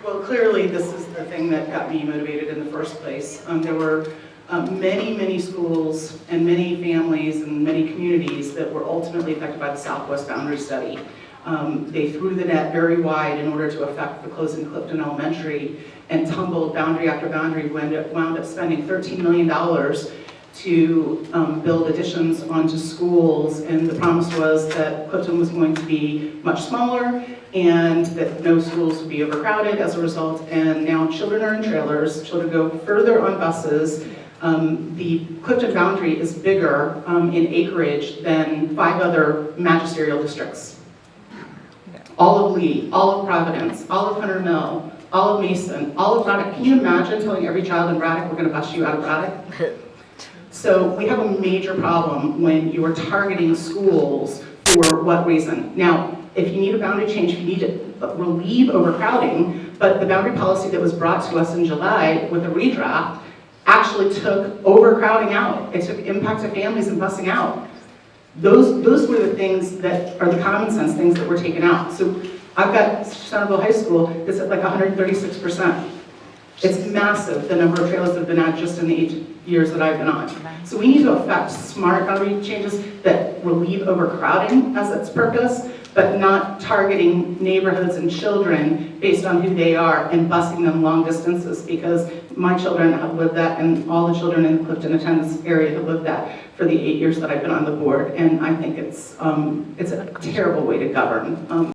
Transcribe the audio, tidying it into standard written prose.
Well, clearly this is the thing that got me motivated in the first place. There were many schools and many families and many communities that were ultimately affected by the Southwest Boundary Study. They threw the net very wide in order to affect the closing Clifton Elementary and tumbled boundary after boundary, wound up spending $13 million to build additions onto schools, and the promise was that Clifton was going to be much smaller and that no schools would be overcrowded as a result, and now children are in trailers, children go further on buses. The Clifton boundary is bigger in acreage than 5 other magisterial districts. All of Lee, all of Providence, all of Hunter Mill, all of Mason, all of Braddock. Can you imagine telling every child in Braddock, we're going to bust you out of Braddock? So we have a major problem when you are targeting schools for what reason? Now, if you need a boundary change, if you need to relieve overcrowding, but the boundary policy that was brought to us in July with a redraft actually took overcrowding out. It took impact to families and busing out. Those were the things that are the common sense things that were taken out. So I've got Centerville High School that's at like 136%. It's massive, the number of trailers that have been added just in the 8 years that I've been on. So we need to affect smart boundary changes that relieve overcrowding as its purpose, but not targeting neighborhoods and children based on who they are and busing them long distances, because my children have lived that and all the children in the Clifton attendance area have lived that for the 8 years that I've been on the board, and I think it's a terrible way to govern.